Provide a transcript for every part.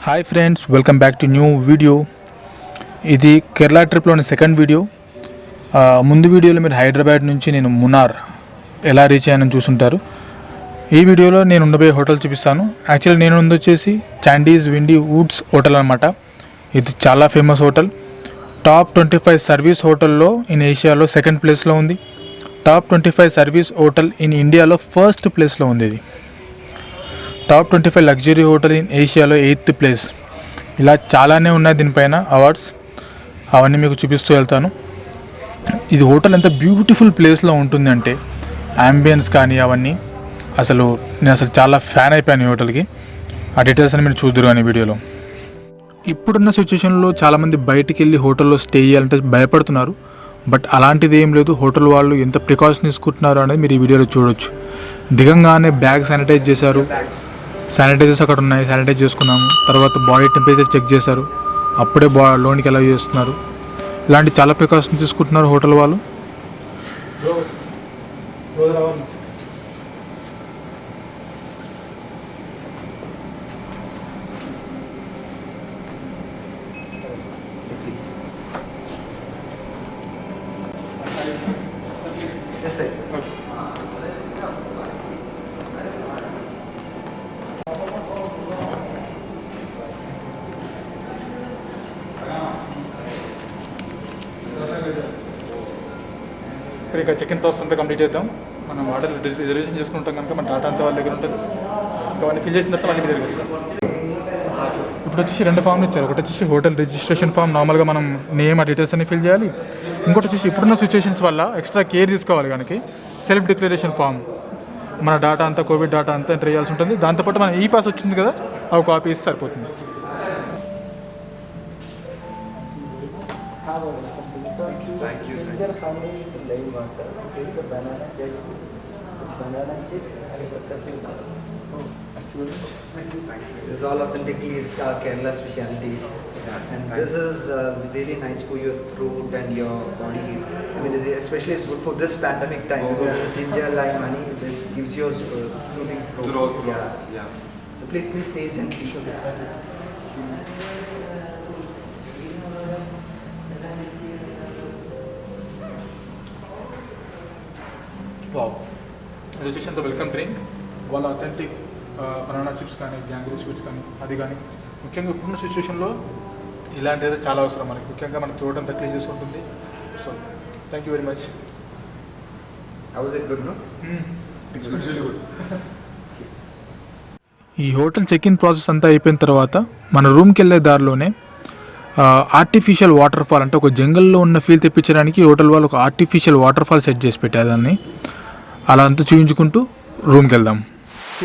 Hi friends, welcome back to new video. ఇది Kerala ట్రిప్లోని second video. ముందు వీడియోలో మీరు హైదరాబాద్ నుంచి నేను మున్నార్ ఎలా రీచ్ అయ్యానని చూసుంటారు. ఈ వీడియోలో నేను ఉండబోయే హోటల్ చూపిస్తాను. యాక్చువల్లీ నేను వచ్చేసి చాండీస్ విండీ వుడ్స్ హోటల్ అనమాట. ఇది చాలా ఫేమస్ హోటల్. టాప్ 25 సర్వీస్ హోటల్లో ఇన్ ఏషియాలో సెకండ్ ప్లేస్లో ఉంది. టాప్ 25 సర్వీస్ హోటల్ ఇన్ ఇండియాలో ఫస్ట్ ప్లేస్లో ఉంది. ఇది టాప్ 25 లగ్జరీ హోటల్ ఇన్ ఏషియాలో 8th ప్లేస్. ఇలా చాలానే ఉన్నాయి దీనిపైన అవార్డ్స్. అవన్నీ మీకు చూపిస్తూ వెళ్తాను. ఇది హోటల్ ఎంత బ్యూటిఫుల్ ప్లేస్లో ఉంటుంది అంటే యాంబియన్స్ కానీ అవన్నీ నేను చాలా ఫ్యాన్ అయిపోయాను ఈ హోటల్కి. ఆ డీటెయిల్స్ అని మీరు చూద్దరు అని వీడియోలో. ఇప్పుడున్న సిచ్యువేషన్లో చాలామంది బయటికి వెళ్ళి హోటల్లో స్టే చేయాలంటే భయపడుతున్నారు. బట్ అలాంటిది ఏం లేదు. హోటల్ వాళ్ళు ఎంత ప్రికాషన్ తీసుకుంటున్నారు అనేది మీరు ఈ వీడియోలో చూడొచ్చు. దిగంగానే బ్యాగ్ శానిటైజ్ చేశారు. శానిటైజర్స్ అక్కడ ఉన్నాయి, శానిటైజ్ చేసుకున్నాము. తర్వాత బాడీ టెంపరేచర్ చెక్ చేశారు, అప్పుడే లోనికి అలౌ చేస్తున్నారు. ఇలాంటి చాలా ప్రికాషన్స్ తీసుకుంటున్నారు హోటల్ వాళ్ళు. ఇక్కడ ఇక చెక్ ఇన్ ప్రాసెస్ అంతా కంప్లీట్ చేద్దాం. మనం ఆర్డర్ రిజర్వేషన్ చేసుకుంటాం కనుక మన డాటా అంతా వాళ్ళ దగ్గర ఉంటుంది. అవన్నీ ఫిల్ చేసిన తర్వాత మళ్ళీ మీ దగ్గర వస్తాం. ఇప్పుడు వచ్చేసి 2 ఫామ్లు ఇచ్చారు. ఒకటి వచ్చేసి హోటల్ రిజిస్ట్రేషన్ ఫామ్, నార్మల్గా మనం నేమ్ ఆ డీటెయిల్స్ అన్ని ఫిల్ చేయాలి. ఇంకోటి వచ్చేసి ఇప్పుడున్న సిచ్యువేషన్స్ వల్ల ఎక్స్ట్రా కేర్ తీసుకోవాలి కనుక సెల్ఫ్ డిక్లరేషన్ ఫామ్. మన డాటా అంతా, కోవిడ్ డాటా అంతా ఎంటర్ చేయాల్సి ఉంటుంది. దాంతోపాటు మన ఈ పాస్ వచ్చింది కదా, అవి కాపీ ఇస్తే సరిపోతుంది. Thank you. Ginger honey into plain water. Takes a banana cake with banana chips and chapati. Oh, actually, thank you. This is all authentically is Kerala specialties, and this is really nice for your throat and your body. I mean, especially it's good for this pandemic time because ginger, lime, honey, it gives you soothing throat. Yeah. So please taste and show it. Wow, ఇది వచ్చేసి అంత welcome drink. వాళ్ళ authentic banana chips కానీ, jangri sweets కానీ, అది కానీ ముఖ్యంగా ఇప్పుడున్న సిచ్యువేషన్లో ఇలాంటిది చాలా అవసరం మనకి. ముఖ్యంగా మన థ్రోట్ అంతా క్లీన్ చేసుకుంటుంది. So thank you very much. How was it good, no? It's really good. ఈ హోటల్ చెక్ ఇన్ ప్రాసెస్ అంతా అయిపోయిన తర్వాత మన రూమ్కి వెళ్ళే దారిలోనే ఆర్టిఫిషియల్ వాటర్ ఫాల్, అంటే ఒక జంగల్లో ఉన్న ఫీల్ తెప్పించడానికి హోటల్ వాళ్ళు ఒక ఆర్టిఫిషియల్ వాటర్ ఫాల్ సెట్ చేసి పెట్టారు. దాన్ని అలా అంతా చూపించుకుంటూ రూమ్కి వెళ్దాం.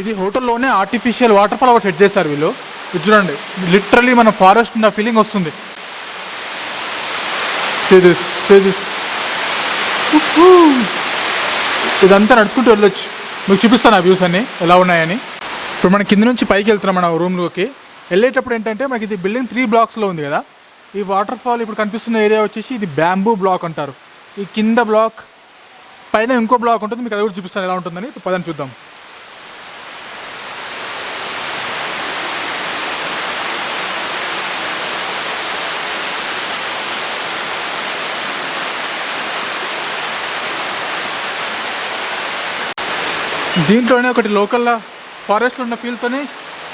ఇది హోటల్లోనే ఆర్టిఫిషియల్ వాటర్ ఫాల్ ఒకటి సెట్ చేస్తారు వీళ్ళు. ఇది చూడండి, లిటరలీ మన ఫారెస్ట్ ఉన్న ఫీలింగ్ వస్తుంది. ఇదంతా నడుచుకుంటూ వెళ్ళొచ్చు. మీకు చూపిస్తాను ఆ వ్యూస్ అన్నీ ఎలా ఉన్నాయని. ఇప్పుడు మనం కింద నుంచి పైకి వెళ్తున్నాం మన రూమ్లోకి. వెళ్ళేటప్పుడు ఏంటంటే మనకి ఇది బిల్డింగ్ 3 బ్లాక్స్లో ఉంది కదా. ఈ వాటర్ ఫాల్ ఇప్పుడు కనిపిస్తున్న ఏరియా వచ్చేసి ఇది బ్యాంబూ బ్లాక్ అంటారు. ఈ కింద బ్లాక్ పైన ఇంకో బ్లాక్ ఉంటుంది. మీకు అది కూడా చూపిస్తాను ఎలా ఉంటుందని. పదని చూద్దాం. దీంట్లోనే ఒకటి లోకల్ ఫారెస్ట్లో ఉన్న ఫీల్తోనే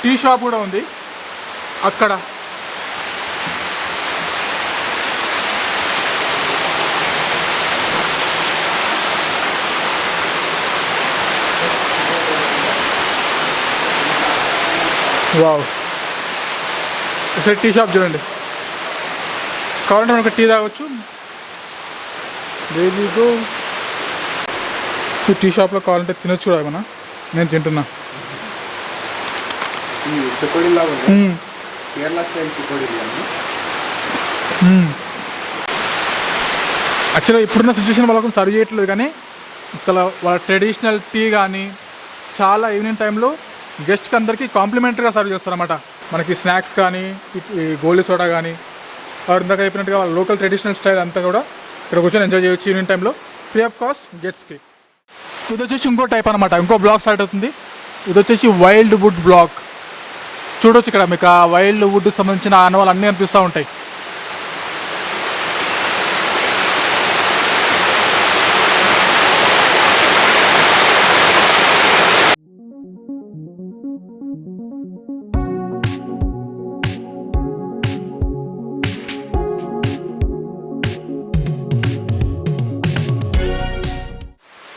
టీ షాప్ కూడా ఉంది అక్కడ. వావ్, ఒకసారి టీ షాప్ చూడండి. కావాలంటే మనకు టీ తాగొచ్చు. బేబీగో ఈ టీ షాప్లో కావాలంటే తినొచ్చు కూడా. ఏమన్నా నేను తింటున్నా. యాక్చువల్గా ఇప్పుడున్న సిచ్యువేషన్ వాళ్ళకు సర్వ్ చేయట్లేదు, కానీ ఇక్కడ వాళ్ళ ట్రెడిషనల్ టీ కానీ చాలా ఈవినింగ్ టైంలో గెస్ట్కి అందరికీ కాంప్లిమెంటరీగా సర్వ్ చేస్తారన్నమాట. మనకి స్నాక్స్ కానీ, ఈ గోల్డ్ సోడా కానీ, వారు ఇందాక అయిపోయినట్టుగా వాళ్ళ లోకల్ ట్రెడిషనల్ స్టైల్ అంతా కూడా ఇక్కడ కూర్చొని ఎంజాయ్ చేయొచ్చు ఈవినింగ్ టైంలో, ఫ్రీ ఆఫ్ కాస్ట్ గెస్ట్కి. ఇది వచ్చేసి ఇంకో టైప్ అనమాట, ఇంకో బ్లాక్ స్టార్ట్ అవుతుంది. ఇది వచ్చేసి వైల్డ్ వుడ్ బ్లాక్. చూడొచ్చు ఇక్కడ మీకు ఆ వైల్డ్ వుడ్కి సంబంధించిన ఆనవాళ్ళు అన్నీ కనిపిస్తూ ఉంటాయి.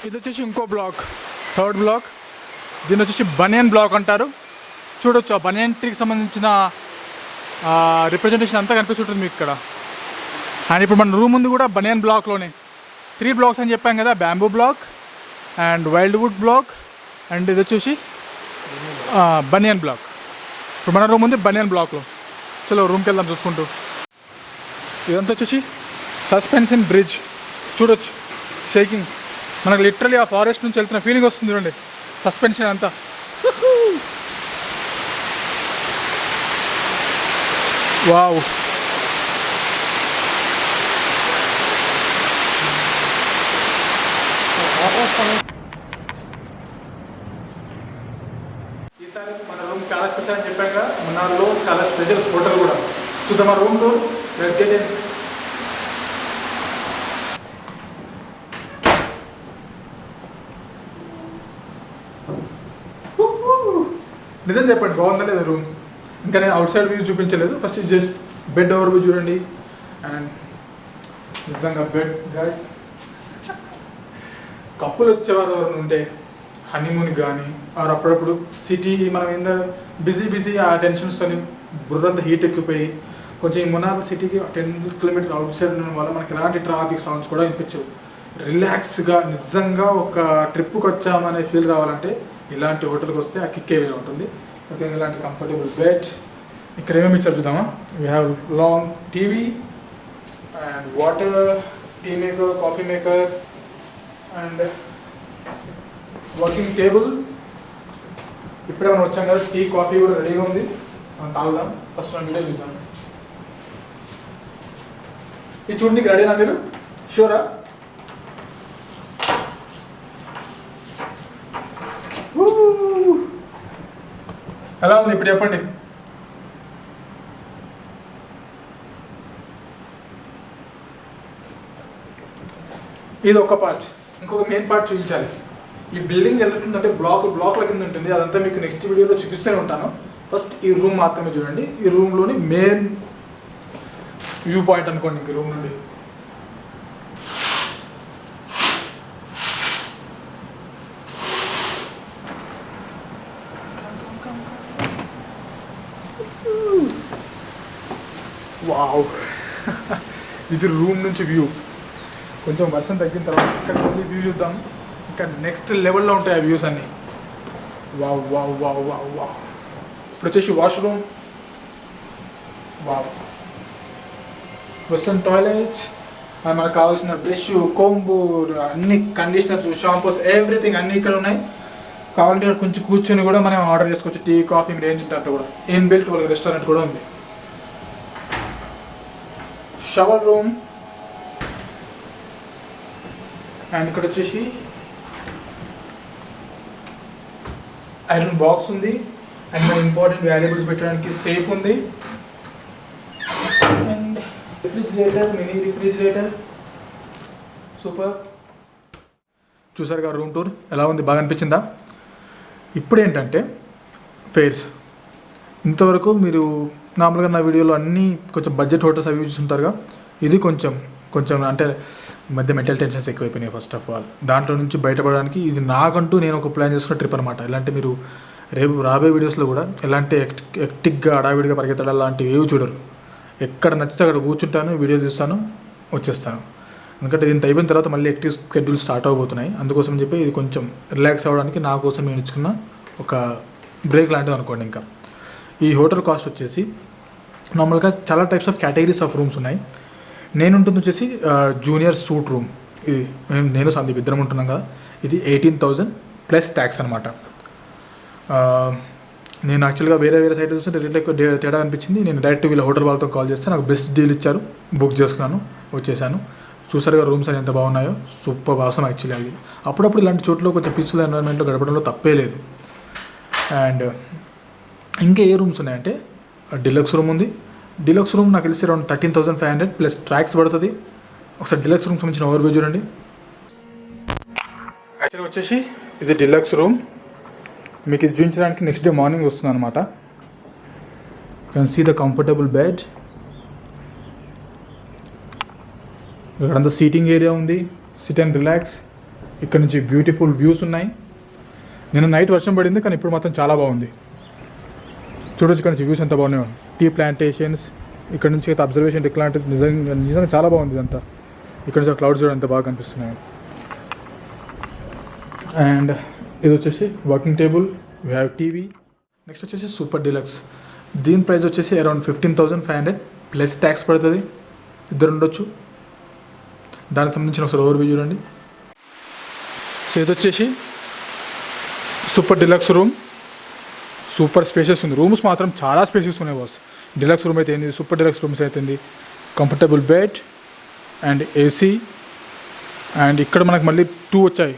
ఇది వచ్చేసి ఇంకో బ్లాక్, థర్డ్ బ్లాక్. దీని వచ్చేసి బనియన్ బ్లాక్ అంటారు. చూడొచ్చు ఆ బనియన్ ట్రీకి సంబంధించిన రిప్రజెంటేషన్ అంతా కనిపిస్తుంటుంది మీకు ఇక్కడ. అండ్ ఇప్పుడు మన రూమ్ ఉంది కూడా బనియన్ బ్లాక్లోనే. 3 బ్లాక్స్ అని చెప్పాం కదా, bamboo block and wild wood block and ఇది వచ్చేసి బనియన్ బ్లాక్. ఇప్పుడు మన రూమ్ ఉంది బనియన్ బ్లాక్లో. చలో రూమ్కి వెళ్దాం చూసుకుంటూ. ఇదంతా వచ్చేసి సస్పెన్షన్ బ్రిడ్జ్. చూడొచ్చు షేకింగ్, మనకు లిటరలీ ఆ ఫారెస్ట్ నుంచి వెళ్తున్న ఫీలింగ్ వస్తుంది చూడండి, సస్పెన్షన్ అంతా. వావ్, ఈసారి మన రూమ్ చాలా స్పెషల్ అని చెప్పాక మున్నార్లో చాలా స్పెషల్ హోటల్ కూడా. చూద్దాం మన రూమ్ టూర్. నిజం చెప్పండి, బాగుందా లేదా రూమ్? ఇంకా నేను అవుట్ సైడ్ వ్యూస్ చూపించలేదు. First just bed over view చూడండి. అండ్ నిజంగా బెడ్ గాయ్స్, కప్పులు వచ్చేవారు ఎవరు ఉంటే హనీమూన్కి కానీ ఆర్ అప్పుడప్పుడు సిటీ మనం ఏందో బిజీ ఆ టెన్షన్స్తో బుర్రంతా హీట్ ఎక్కిపోయి కొంచెం ఈ మున్నార్ సిటీకి 10 కిలోమీటర్ అవుట్ సైడ్ ఉండడం వల్ల మనకి ఎలాంటి ట్రాఫిక్ సౌండ్స్ కూడా వినిపించవు. రిలాక్స్గా నిజంగా ఒక ట్రిప్కి వచ్చామనే ఫీల్ రావాలంటే ఇలాంటి హోటల్కి వస్తే ఆ కిక్కే వేరే ఉంటుంది. ఓకే, ఇలాంటి కంఫర్టబుల్ బెడ్. ఇక్కడ ఏమేమి ఇచ్చారు చూద్దామా. We have long TV and water, tea maker, coffee maker and working table. ఇప్పుడే మనం వచ్చాం కదా, టీ కాఫీ కూడా రెడీగా ఉంది, మనం తాగుదాం. ఫస్ట్ మనం వీడియో చూద్దాం. ఇది చూడండి, రెడీనా మీరు? షూరా? ఎలా ఉంది ఇప్పుడు చెప్పండి. ఇది ఒక పార్ట్. ఇంకొక మెయిన్ పార్ట్ చూపించాలి. ఈ బిల్డింగ్ ఎలా ఉంటుందంటే బ్లాక్ల కింద ఉంటుంది. అదంతా మీకు నెక్స్ట్ వీడియోలో చూపిస్తూనే ఉంటాను. ఫస్ట్ ఈ రూమ్ మాత్రమే చూడండి. ఈ రూమ్లోని మెయిన్ వ్యూ పాయింట్ అనుకోండి. ఇంక రూమ్ నుండి వావ్, ఇది రూమ్ నుంచి వ్యూ. కొంచెం వర్షం తగ్గిన తర్వాత ఇక్కడ మళ్ళీ వ్యూ చూద్దాం. ఇంకా నెక్స్ట్ లెవెల్లో ఉంటాయి ఆ వ్యూస్ అన్నీ. Wow wow wow wow wow. ఇప్పుడు వచ్చేసి వాష్రూమ్. వావ్, వెస్టర్న్ టాయిలెట్స్, మనకు కావాల్సిన బ్రష్, కోంబు, అన్ని కండిషనర్స్, షాంపూస్, ఎవ్రీథింగ్ అన్నీ ఇక్కడ ఉన్నాయి. కావాలంటే కొంచెం కూర్చొని కూడా మనం ఆర్డర్ చేసుకోవచ్చు. టీ కాఫీ మీరు ఏం తింటారంటే కూడా ఏం బిల్ట్ వాళ్ళకి రెస్టారెంట్ కూడా ఉంది. Shower room. అండ్ ఇక్కడ వచ్చేసి ఐరన్ బాక్స్ ఉంది. అండ్ మన ఇంపార్టెంట్ వాల్యుబుల్స్ పెట్టడానికి సేఫ్ ఉంది. And refrigerator, mini refrigerator, super. చూసారుగా రూమ్ టూర్ ఎలా ఉంది, బాగా అనిపించిందా? ఇప్పుడు ఏంటంటే ఫేర్స్. ఇంతవరకు మీరు నార్మల్గా నా వీడియోలో అన్నీ కొంచెం బడ్జెట్ హోటల్స్ అవి చూస్తుంటారుగా. ఇది కొంచెం అంటే ఈ మధ్య మెంటల్ టెన్షన్స్ ఎక్కువైపోయినాయి. ఫస్ట్ ఆఫ్ ఆల్ దాంట్లో నుంచి బయటపడడానికి ఇది నాకంటూ నేను ఒక ప్లాన్ చేసుకున్న ట్రిప్ అనమాట. ఇలాంటి మీరు రేపు రాబోయే వీడియోస్లో కూడా ఎలాంటి ఎక్టిక్గా అడావిడిగా పరిగెత్తడం లాంటివి ఏవి చూడరు. ఎక్కడ నచ్చితే అక్కడ కూర్చుంటాను, వీడియో చూస్తాను, వచ్చేస్తాను. ఎందుకంటే దీంతో అయిపోయిన తర్వాత మళ్ళీ యాక్టివ్ షెడ్యూల్ స్టార్ట్ అవబోతున్నాయి. అందుకోసం చెప్పి ఇది కొంచెం రిలాక్స్ అవ్వడానికి నా కోసం నేను ఇచ్చుకున్న ఒక బ్రేక్ లాంటిది అనుకోండి. ఇంకా ఈ హోటల్ కాస్ట్ వచ్చేసి నార్మల్గా చాలా types of categories of rooms ఉన్నాయి. నేను ఉంటుంది వచ్చేసి జూనియర్ సూట్ రూమ్. ఇది నేను సందీప్ ఇద్దరం ఉంటున్నాం కదా. ఇది 18,000 ప్లస్ ట్యాక్స్ అనమాట. నేను యాక్చువల్గా వేరే సైట్ చూస్తుంటే రేట్లు ఎక్కువ తేడా అనిపించింది. నేను డైరెక్ట్ వీళ్ళ హోటల్ వాళ్ళతో కాల్ చేస్తే నాకు బెస్ట్ డీల్ ఇచ్చారు, బుక్ చేసుకున్నాను, వచ్చేసాను. చూసారుగా రూమ్స్ అని ఎంత బాగున్నాయో, సూపర్ అవసరం యాక్చువల్లీ. అది అప్పుడప్పుడు ఇలాంటి చోట్ల కొంచెం పీస్ఫుల్ ఎన్వైర్న్మెంట్లో గడపడంలో తప్పే లేదు. అండ్ ఇంకా ఏ రూమ్స్ ఉన్నాయంటే డిలక్స్ రూమ్ ఉంది. డిలక్స్ రూమ్ నాకు తెలిసి అరౌండ్ 13,500 ప్లస్ ట్రాక్స్ పడుతుంది. ఒకసారి డిలక్స్ రూమ్ సంబంధించిన ఓవర్వ్యూ చూడండి. యాక్చువల్గా వచ్చేసి ఇది డిలక్స్ రూమ్. మీకు ఇది చూపించడానికి నెక్స్ట్ డే మార్నింగ్ వస్తుంది అనమాట. Can see the comfortable bed. ఇక్కడంతా సీటింగ్ ఏరియా ఉంది, సిట్ అండ్ రిలాక్స్. ఇక్కడ నుంచి బ్యూటిఫుల్ వ్యూస్ ఉన్నాయి. నిన్న నైట్ వర్షం పడింది కానీ ఇప్పుడు మాత్రం చాలా బాగుంది. చూడొచ్చు ఇక్కడ నుంచి వ్యూస్ ఎంత బాగున్నాయి. టీ ప్లాంటేషన్స్, ఇక్కడ నుంచి అయితే అబ్జర్వేషన్ ఇట్లాంటిది నిజంగా చాలా బాగుంది ఇదంతా. ఇక్కడ నుంచి క్లౌడ్స్ చూడ ఎంత బాగా కనిపిస్తున్నాయి. అండ్ ఇది వచ్చేసి working table, we have TV. Next వచ్చేసి సూపర్ డిలక్స్. దీని ప్రైస్ వచ్చేసి అరౌండ్ 15,500 ప్లస్ ట్యాక్స్ పడుతుంది. ఇద్దరు ఉండొచ్చు. దానికి సంబంధించిన ఒకసారి ఓవర్వ్యూ చూడండి. సో ఇది వచ్చేసి super deluxe room. Super spacious ఉంది. రూమ్స్ మాత్రం చాలా స్పేషియస్ ఉన్నాయి బాస్. డిలక్స్ రూమ్ అయితే ఏంది, సూపర్ డిలక్స్ రూమ్స్ అయితే comfortable bed and AC. And ఇక్కడ మనకు మళ్ళీ 2 వచ్చాయి.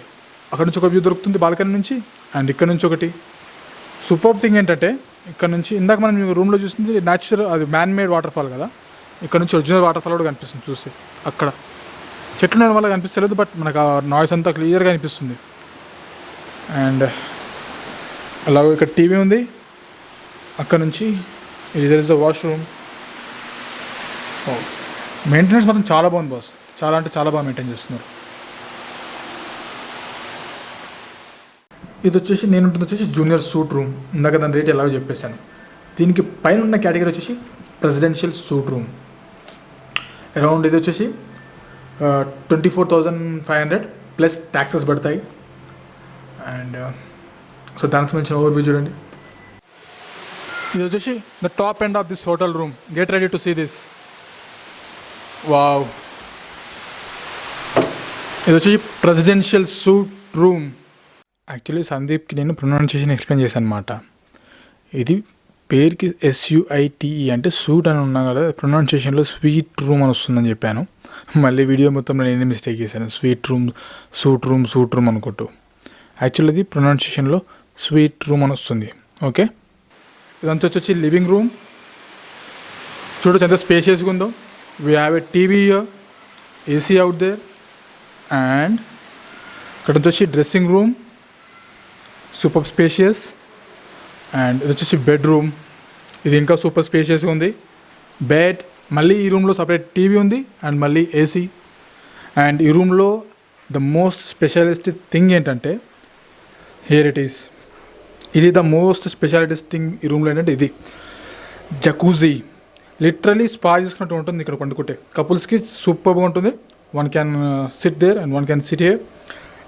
అక్కడ నుంచి ఒక వ్యూ దొరుకుతుంది బాల్కనీ నుంచి, అండ్ ఇక్కడ నుంచి ఒకటి. సూపర్ థింగ్ ఏంటంటే ఇక్కడ నుంచి ఇందాక మనం రూమ్లో చూసింది న్యాచురల్, అది మ్యాన్ మేడ్ వాటర్ ఫాల్ కదా. ఇక్కడ నుంచి ఒరిజినల్ వాటర్ ఫాల్ కూడా కనిపిస్తుంది చూస్తే. అక్కడ చెట్లు ఉండడం వల్ల కనిపిస్తలేదు, బట్ మనకు ఆ నాయిస్ అంతా క్లియర్గా అనిపిస్తుంది. అండ్ అలాగే ఇక్కడ టీవీ ఉంది. అక్కడ నుంచి ఇది ఇస్ ద వాష్రూమ్. మెయింటెనెన్స్ మాత్రం చాలా బాగుంది బాస్. చాలా అంటే చాలా బాగా మెయింటైన్ చేస్తున్నారు. ఇది వచ్చేసి నేను ఉంటుంది వచ్చేసి జూనియర్ సూట్ రూమ్. ఇందాక దాని రేట్ ఎలాగో చెప్పేశాను. దీనికి పైన ఉన్న కేటగిరీ వచ్చేసి ప్రెసిడెన్షియల్ సూట్ రూమ్. అరౌండ్ ఇది వచ్చేసి 24,500 ప్లస్ ట్యాక్సెస్ పడతాయి. అండ్ సో దానికి సంబంధించిన ఓవర్వ్యూ చూడండి. ఇది వచ్చేసి the top end of this hotel room. Get ready to see this. Wow. ఇది వచ్చేసి ప్రెసిడెన్షియల్ సూట్ రూమ్. యాక్చువల్లీ సందీప్కి నేను ప్రొనౌన్సియేషన్ ఎక్స్ప్లెయిన్ చేశాను అనమాట. ఇది పేరుకి SUITE అంటే సూట్ అని ఉన్నా కదా, ప్రొనౌన్సియేషన్లో స్వీట్ రూమ్ అని వస్తుందని చెప్పాను. మళ్ళీ వీడియో మొత్తంలో నేనే మిస్టేక్ చేశాను. స్వీట్ రూమ్, సూట్ రూమ్ అనుకుంటూ. యాక్చువల్లీ అది ప్రొనౌన్సియేషన్లో స్వీట్ రూమ్ అని వస్తుంది. ఓకే. ఇదంతా వచ్చి లివింగ్ రూమ్. చూడొచ్చు ఎంత స్పేషియస్గా ఉందో. We have a TV here, AC out there. And ఇక్కడ వచ్చి dressing room, super spacious. And ఇది వచ్చేసి బెడ్రూమ్. ఇది ఇంకా సూపర్ స్పేషియస్గా ఉంది. బెడ్, మళ్ళీ ఈ రూమ్లో సపరేట్ టీవీ ఉంది అండ్ మళ్ళీ ఏసీ. అండ్ ఈ రూమ్లో ద మోస్ట్ స్పెషలిస్ట్ థింగ్ ఏంటంటే హియర్ ఇట్ ఈస్. ఇది ద మోస్ట్ స్పెషాలిటీస్ థింగ్ ఈ రూమ్లో ఏంటంటే ఇది జకూజీ. లిటరలీ స్పా చేసుకున్నట్టు ఉంటుంది ఇక్కడ పండుకుంటే. కపుల్స్కి సూపర్గా ఉంటుంది. One can sit there and one can sit here.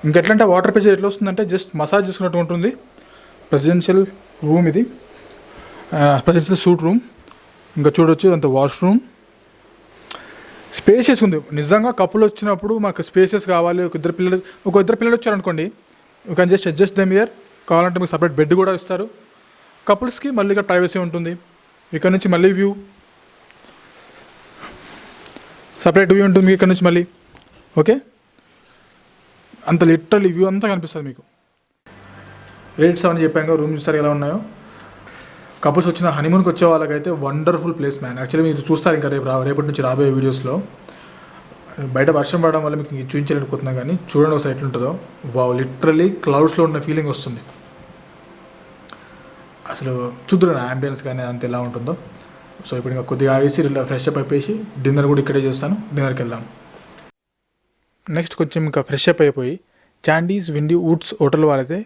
ఇంకెట్లంటే వాటర్ ప్రెషర్ ఎట్లా వస్తుందంటే జస్ట్ మసాజ్ చేసుకున్నట్టు ఉంటుంది. ప్రెసిడెన్షియల్ రూమ్ ఇది, ప్రెసిడెన్షియల్ సూట్ రూమ్. ఇంకా చూడొచ్చు అంత వాష్రూమ్. స్పేషియస్ ఉంది నిజంగా. కపుల్ వచ్చినప్పుడు మాకు స్పేషియస్ కావాలి, ఒక ఇద్దరు పిల్లలు వచ్చారనుకోండి, you can just adjust them here. కావాలంటే మీకు సపరేట్ బెడ్ కూడా ఇస్తారు. కపుల్స్కి మళ్ళీ ఇక్కడ ప్రైవసీ ఉంటుంది. ఇక్కడ నుంచి మళ్ళీ వ్యూ, సపరేట్ వ్యూ ఉంటుంది ఇక్కడ నుంచి మళ్ళీ. ఓకే. అంత లిటరల్ వ్యూ అంతా కనిపిస్తుంది మీకు. రేట్స్ అవన్నీ చెప్పాక రూమ్ చూస్తారు ఎలా ఉన్నాయో. కపుల్స్ వచ్చిన హనీమూన్కి వచ్చే వాళ్ళకైతే వండర్ఫుల్ ప్లేస్ మ్యాన్. యాక్చువల్లీ మీరు చూస్తారు ఇంకా రేపటి నుంచి రాబోయే వీడియోస్లో. బయట వర్షం పడడం వల్ల మీకు చూపించలేకపోతున్నా కానీ చూడండి ఒకసారి ఎట్లుంటుందో. వావ్, లిటరల్లీ క్లౌడ్స్లో ఉన్న ఫీలింగ్ వస్తుంది. అసలు చూద్దాం యాంబియన్స్ కానీ అంత ఎలా ఉంటుందో. సో ఇప్పుడు ఇంకా కొద్దిగా ఆగేసి ఫ్రెష్ అప్ అయిపోయి డిన్నర్ కూడా ఇక్కడే చేస్తాను. డిన్నర్కి వెళ్దాం. నెక్స్ట్ కొంచెం ఇంకా ఫ్రెష్ అప్ అయిపోయి చాండీస్ విండీ వుడ్స్ హోటల్ వాళ్ళైతే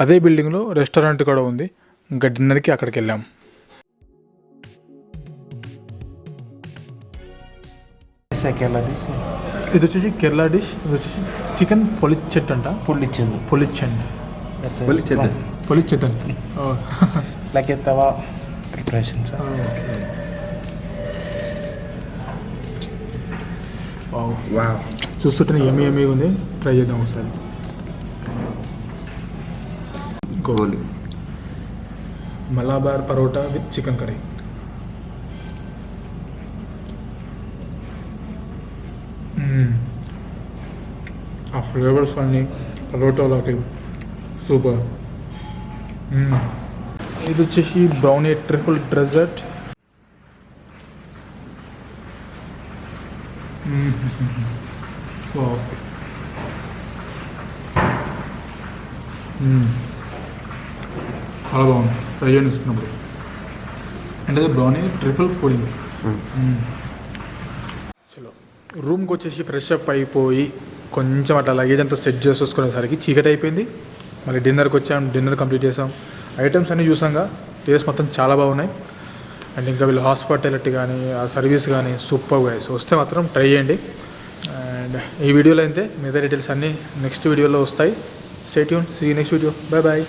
అదే బిల్డింగ్లో రెస్టారెంట్ కూడా ఉంది. ఇంకా డిన్నర్కి అక్కడికి వెళ్ళాం. ఇది వచ్చేసి కేరళ డిష్. ఇది వచ్చేసి చికెన్ పొలిచెట్ అంట. పొలిచెట్ like tava preparation sir. Wow. చూస్తుంటే యమ్మీ ఉంది. ట్రై చేద్దాం ఒకసారి. గోలి Malabar parotta with chicken curry. ఆ ఫ్లేవర్స్ అన్నీ పరోటాలోకి సూపర్. ఇది వచ్చేసి బ్రౌనీ ట్రిపుల్ డెజర్ట్. చాలా బాగుంది. ట్రై చేయండి ఇస్తున్నప్పుడు. అంటే బ్రౌనీ ట్రిపుల్ పుడింగ్. చలో రూమ్కి వచ్చేసి ఫ్రెష్ అప్ అయిపోయి కొంచెం అట్లా లగేజ్ అంతా సెట్ చేసేసుకునేసరికి చీకటి అయిపోయింది. మళ్ళీ డిన్నర్కి వచ్చాం, డిన్నర్ కంప్లీట్ చేసాం. ఐటమ్స్ అన్నీ చూసాంగా, టేస్ట్ మొత్తం చాలా బాగున్నాయి. అండ్ ఇంకా వీళ్ళు హాస్పిటాలిటీ కానీ ఆ సర్వీస్ కానీ సూపర్ గైస్. వస్తే మాత్రం ట్రై చేయండి. అండ్ ఈ వీడియోలో అయితే మిగతా డీటెయిల్స్ అన్నీ నెక్స్ట్ వీడియోలో వస్తాయి. Stay tune, see you next video. Bye bye.